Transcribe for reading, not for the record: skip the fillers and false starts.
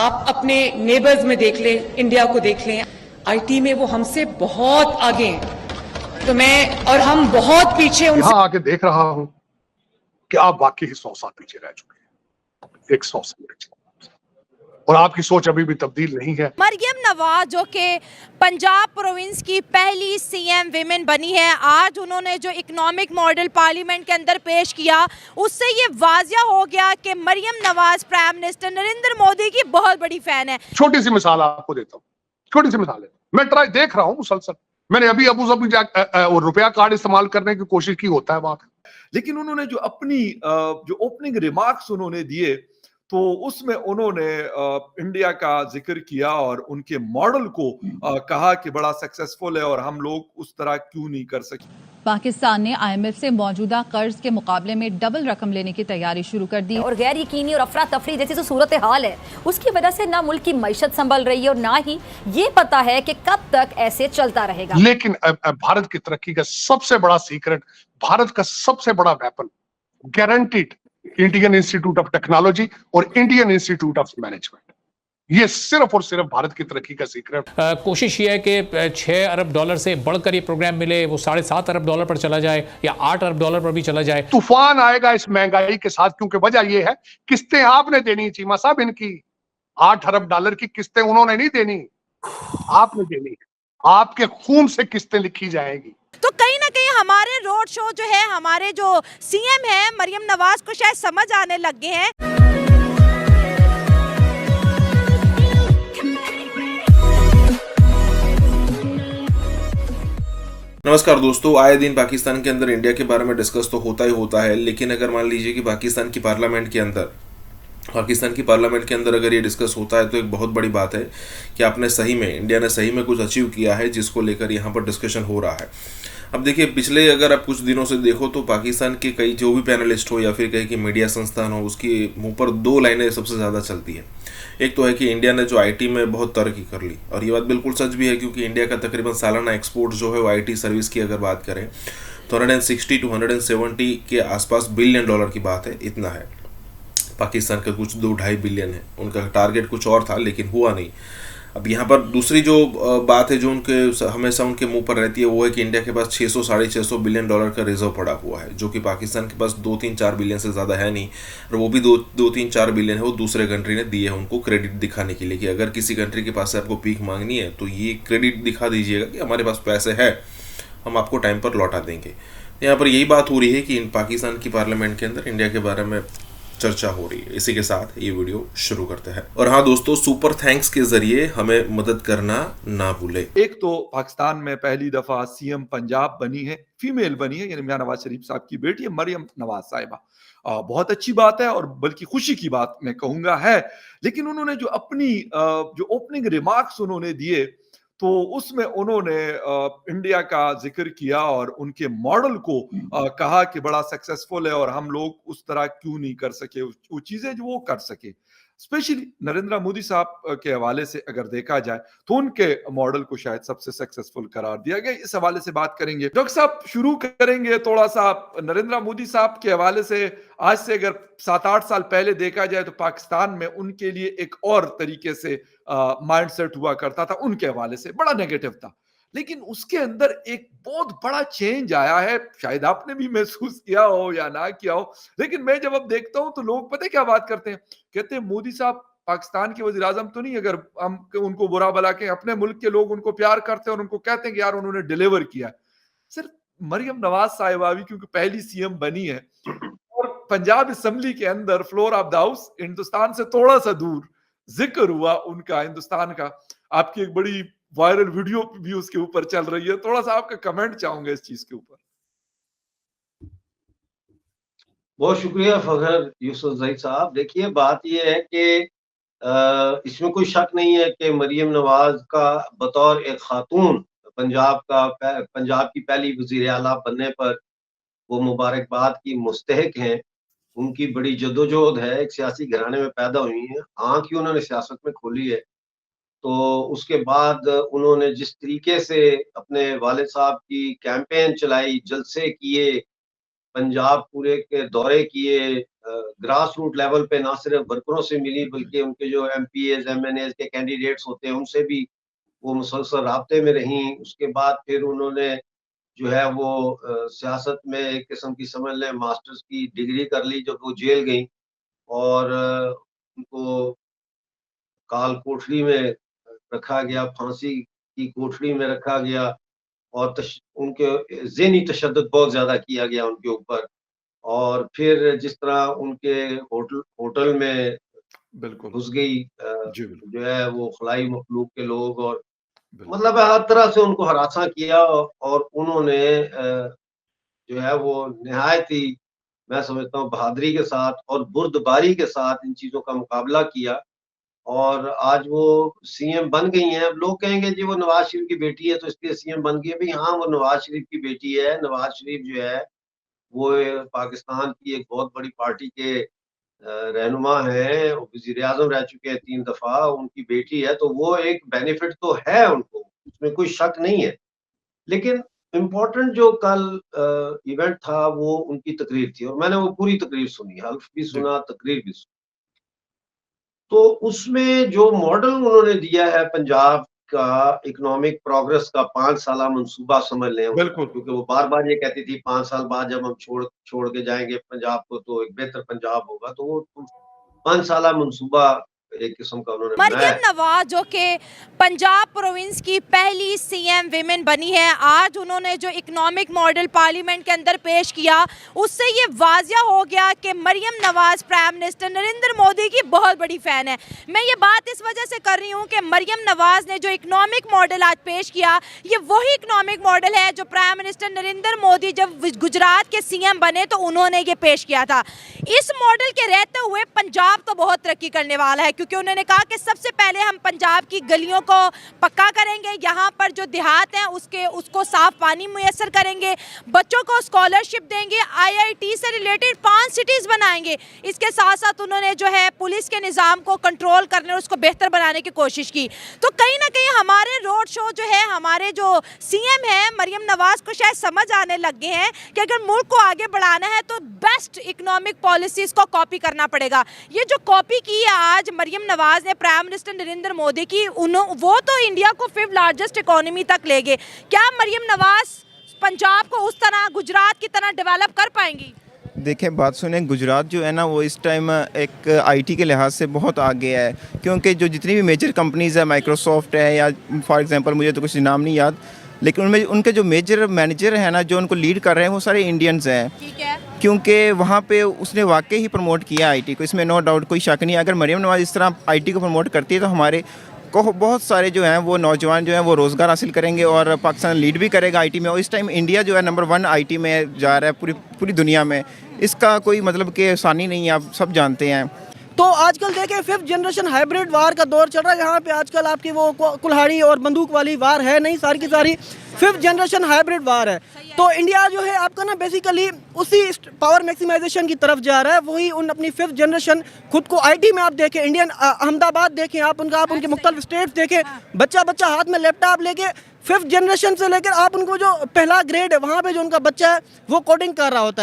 आप अपने नेबर्स में देख लें, इंडिया को देख लें, आईटी में वो हमसे बहुत आगे हैं। तो मैं और हम बहुत पीछे उनसे। यहां आके देख रहा हूं कि आप वाकई ही 100 साल पीछे रह चुके हैं, 100 साल पीछे, और आपकी सोच अभी भी तब्दील नहीं है। मरियम नवाज जो कि पंजाब प्रोविंस की पहली सीएम विमेन बनी है, आज उन्होंने जो इकोनॉमिक मॉडल पार्लियामेंट के अंदर पेश किया, उससे ये वाजिया हो गया कि मरियम नवाज प्राइम मिनिस्टर नरेंद्र मोदी की बहुत बड़ी फैन है। छोटी सी मिसाल आपको देता हूँ, छोटी सी मिसाल है, मैं ट्राई देख रहा हूँ मुसलसल। मैंने अभी अबू धाबी रुपया कार्ड इस्तेमाल करने की कोशिश की, होता है वहां। लेकिन उन्होंने जो अपनी जो ओपनिंग रिमार्क्स उन्होंने दिए, तो उसमें उन्होंने इंडिया का जिक्र किया और उनके मॉडल को कहा कि बड़ा सक्सेसफुल है और हम लोग उस तरह क्यों नहीं कर सके। पाकिस्तान ने आईएमएफ से मौजूदा कर्ज के मुकाबले में डबल रकम लेने की तैयारी शुरू कर दी और गैर यकीनी और अफरा तफरी जैसी जो सूरत हाल है, उसकी वजह से ना मुल्क की मईशत संभल रही है और ना ही ये पता है कि कब तक ऐसे चलता रहेगा। लेकिन भारत की तरक्की का सबसे बड़ा सीक्रेट, भारत का सबसे बड़ा weapon, guaranteed Indian institute of technology और इंडियन इंस्टीट्यूट ऑफ मैनेजमेंट, ये सिर्फ और सिर्फ भारत की तरक्की का सीक्रेट। कोशिश ये है कि 6 अरब डॉलर से बढ़कर ये प्रोग्राम मिले, वो 7.5 अरब डॉलर पर चला जाए या 8 अरब डॉलर पर भी चला जाए। तूफान आएगा इस महंगाई के साथ, क्योंकि वजह ये है किस्तें आपने देनी, चीमा साहब, इनकी 8 अरब डॉलर की किस्तें उन्होंने नहीं देनी, आपने देनी है। आपके खून से किस्तें लिखी जाएगी। तो कहीं ना कहीं हमारे रोड शो जो है, हमारे जो सीएम है मरियम नवाज को शायद समझ आने लग गए हैं। नमस्कार दोस्तों, आए दिन पाकिस्तान के अंदर इंडिया के बारे में डिस्कस तो होता ही होता है, लेकिन अगर मान लीजिए कि पाकिस्तान की पार्लियामेंट के अंदर अगर ये डिस्कस होता है तो एक बहुत बड़ी बात है कि आपने सही में, इंडिया ने सही में कुछ अचीव किया है, जिसको लेकर यहाँ पर डिस्कशन हो रहा है। अब देखिए, पिछले अगर आप कुछ दिनों से देखो तो पाकिस्तान के कई जो भी पैनलिस्ट हो या फिर कहीं की मीडिया संस्थान हो, उसकी मुंह पर 2 लाइनें सबसे ज़्यादा चलती है। एक तो है कि इंडिया ने जो आईटी में बहुत तरक्की कर ली, और ये बात बिल्कुल सच भी है, क्योंकि इंडिया का तकरीबन सालाना एक्सपोर्ट जो है वो आईटी सर्विस की अगर बात करें तो 160 to 170 के आसपास बिलियन डॉलर की बात है, इतना है। पाकिस्तान का कुछ 2-2.5 बिलियन है, उनका टारगेट कुछ और था लेकिन हुआ नहीं। अब यहाँ पर दूसरी जो बात है जो उनके हमेशा उनके मुंह पर रहती है, वो है कि इंडिया के पास 600-650 बिलियन डॉलर का रिजर्व पड़ा हुआ है, जो कि पाकिस्तान के पास 2-3-4 बिलियन से ज़्यादा है नहीं, और वो भी 2-3-4 बिलियन है वो दूसरे कंट्री ने दिए हैं उनको क्रेडिट दिखाने के लिए, कि अगर किसी कंट्री के पास से आपको पीक मांगनी है तो ये क्रेडिट दिखा दीजिएगा कि हमारे पास पैसे है, हम आपको टाइम पर लौटा देंगे। यहाँ पर यही बात हो रही है कि पाकिस्तान की पार्लियामेंट के अंदर इंडिया के बारे में चर्चा हो रही है। इसी के साथ ये वीडियो शुरू करते हैं। और हाँ दोस्तों, सुपर थैंक्स के जरिए हमें मदद करना ना भूले। एक तो पाकिस्तान में पहली दफा सीएम पंजाब बनी है, फीमेल बनी है, यानी मियां नवाज शरीफ साहब की बेटी है मरियम नवाज साहिबा। बहुत अच्छी बात है और बल्कि खुशी की बात मैं कहूंगा है। लेकिन उन्होंने जो अपनी जो ओपनिंग रिमार्क्स उन्होंने दिए, तो उसमें उन्होंने इंडिया का जिक्र किया और उनके मॉडल को कहा कि बड़ा सक्सेसफुल है और हम लोग उस तरह क्यों नहीं कर सके वो चीजें जो वो कर सके। स्पेशली नरेंद्र मोदी साहब के हवाले से अगर देखा जाए तो उनके मॉडल को शायद सबसे सक्सेसफुल करार दिया गया। इस हवाले से बात करेंगे। डॉक्टर साहब, शुरू करेंगे थोड़ा सा नरेंद्र मोदी साहब के हवाले से। आज से अगर 7-8 साल पहले देखा जाए तो पाकिस्तान में उनके लिए एक और तरीके से माइंडसेट हुआ करता था, उनके हवाले से बड़ा नेगेटिव था। लेकिन उसके अंदर एक बहुत बड़ा चेंज आया है, शायद आपने भी महसूस किया हो या ना किया हो। लेकिन मैं जब अब देखता हूं तो लोग पता है क्या बात करते हैं, कहते हैं मोदी साहब पाकिस्तान के वजीर आजम तो नहीं, अगर हम उनको बुरा भला के अपने मुल्क के लोग उनको प्यार करते हैं और उनको कहते हैं कि यार उन्होंने डिलीवर किया। सिर्फ मरियम नवाज साहिबा भी क्योंकि पहली सीएम बनी है और पंजाब असेंबली के अंदर floor of the house Hindustan से थोड़ा सा दूर जिक्र हुआ उनका, हिंदुस्तान का। आपकी एक बड़ी वायरल वीडियो भी उसके ऊपर चल रही है, थोड़ा सा आपका कमेंट चाहूंगा इस चीज के ऊपर। बहुत शुक्रिया फखर यूसुफ ज़ई साहब। देखिए, बात यह है कि इसमें कोई शक नहीं है कि मरियम नवाज का बतौर एक खातून पंजाब की पहली वजीर आला बनने पर वो मुबारकबाद की मुस्तहिक हैं। उनकी बड़ी जद्दोजहद है, एक सियासी घराने में पैदा हुई हैं, आँख ही उन्होंने सियासत में खोली है। तो उसके बाद उन्होंने जिस तरीके से अपने वालिद साहब की कैंपेन चलाई, जलसे किए, पंजाब पूरे के दौरे किए, ग्रास रूट लेवल पे ना सिर्फ वर्करों से मिली बल्कि उनके जो MPs MNAs के कैंडिडेट्स होते हैं उनसे भी वो मुसलसल राब्ते में रहीं। उसके बाद फिर उन्होंने जो है वो सियासत में एक किस्म की समझ लें मास्टर्स की डिग्री कर ली जब वो जेल गई और उनको काल कोठरी में रखा गया, फांसी की कोठरी में रखा गया और उनके ज़हनी तशद्दुद बहुत ज़्यादा किया गया उनके ऊपर। और फिर जिस तरह उनके होटल में बिल्कुल घुस गई जी बिल्कुल जो है वो खलाई मखलूक के लोग और बिल्कुल मतलब हर तरह से उनको हरासा किया और उन्होंने जो है वो निहायत ही मैं समझता हूँ बहादुरी के साथ और बुर्दबारी के साथ इन चीज़ों का मुकाबला किया और आज वो सीएम बन गई हैं। अब लोग कहेंगे जी वो नवाज शरीफ की बेटी है तो इसलिए सीएम बन गई है। भाई हाँ, वो नवाज शरीफ की बेटी है। नवाज शरीफ जो है वो पाकिस्तान की एक बहुत बड़ी पार्टी के रहनुमा हैं, वज़ीर-ए-आज़म रह चुके हैं 3 दफ़ा, उनकी बेटी है तो वो एक बेनिफिट तो है उनको, उसमें कोई शक नहीं है। लेकिन इम्पोर्टेंट जो कल इवेंट था वो उनकी तकरीर थी और मैंने वो पूरी तकरीर सुनी, हल्फ भी सुना, तकरीर भी सुनी। तो उसमें जो मॉडल उन्होंने दिया है पंजाब का इकोनॉमिक प्रोग्रेस का 5 साला मंसूबा समझ लें, बिल्कुल क्योंकि वो बार-बार ये कहती थी 5 साल बाद जब हम छोड़ के जाएँगे पंजाब को तो एक बेहतर पंजाब होगा। तो वो 5 साला मंसूबा एक किस्म का उन्होंने बनाया मरियम है। नवाज जो कि पंजाब प्रोविंस की पहली सीएम विमेन बनी है, आज उन्होंने जो इकोनॉमिक मॉडल पार्लियामेंट के अंदर पेश किया उससे ये वाजिया हो गया कि मरियम नवाज प्राइम मिनिस्टर नरेंद्र मोदी की बहुत बड़ी फ़ैन है। मैं ये बात इस वजह से कर रही हूँ कि मरियम नवाज ने जो इकोनॉमिक मॉडल आज पेश किया ये वही इकोनॉमिक मॉडल है जो प्राइम मिनिस्टर नरेंद्र मोदी जब गुजरात के सीएम बने तो उन्होंने ये पेश किया था। इस मॉडल के रहते हुए पंजाब तो बहुत तरक्की करने वाला है क्योंकि उन्होंने कहा कि सबसे पहले हम पंजाब की गलियों को पक्का करेंगे, यहाँ पर जो देहात हैं उसको साफ पानी मुयस्सर करेंगे, बच्चों को स्कॉलरशिप देंगे, IIT से रिलेटेड 5 सिटीज़ बनाएंगे। इसके साथ साथ उन्होंने जो है पुलिस के निज़ाम को कंट्रोल करने और उसको बेहतर बनाने की कोशिश की। तो कहीं ना कहीं हमारे रोड शो जो है, हमारे जो सीएम है मरियम नवाज को शायद समझ आने लग गए हैं कि अगर मुल्क को आगे बढ़ाना है तो बेस्ट इकोनॉमिक पॉलिसीज़ को कॉपी करना पड़ेगा। ये जो कॉपी की है आज मरियम नवाज ने प्राइम मिनिस्टर नरेंद्र मोदी की, वो तो इंडिया को 5th लार्जेस्ट इकोनॉमी तक ले गए। क्या मरियम नवाज पंजाब को उस तरह गुजरात की तरह डेवलप कर पाएंगी? देखिए बात सुने, गुजरात जो है ना वो इस टाइम एक IT के लिहाज से बहुत आगे है क्योंकि जो जितनी भी मेजर कंपनीज़ है, माइक्रोसॉफ्ट है या फॉर एग्जांपल मुझे तो कुछ नाम नहीं याद, लेकिन उनमें उनके जो मेजर मैनेजर हैं ना जो उनको लीड कर रहे हैं वो सारे इंडियंस हैं। ठीक है। क्योंकि वहाँ पे उसने वाकई ही प्रमोट किया IT को, इसमें नो डाउट कोई शक नहीं है। अगर मरियम नवाज इस तरह IT को प्रमोट करती है तो हमारे को बहुत सारे जो हैं वो नौजवान जो हैं वो रोज़गार हासिल करेंगे और पाकिस्तान लीड भी करेगा IT में। और इस टाइम इंडिया जो है नंबर 1 IT में जा रहा है पूरी दुनिया में। इसका कोई मतलब कि आसानी नहीं है, आप सब जानते हैं। तो आजकल देखें 5th जनरेशन हाइब्रिड वार का दौर चल रहा है। यहाँ पे आजकल आपकी वो कुल्हाड़ी और बंदूक वाली वार है नहीं, सारी की सारी 5th जनरेशन हाइब्रिड वार है। तो इंडिया जो है आपका ना बेसिकली उसी पावर मैक्सिमाइजेशन की तरफ जा रहा है। वही उन अपनी 5th जनरेशन खुद को IT में आप देखें, इंडियन अहमदाबाद देखें, आप उनके मुख्तलिफ स्टेट्स देखें, बच्चा हाथ में लैपटॉप लेके 5th जनरेशन से लेकर आप उनको जो पहला ग्रेड है वहाँ पे जो उनका बच्चा है वो कोडिंग कर रहा होता है।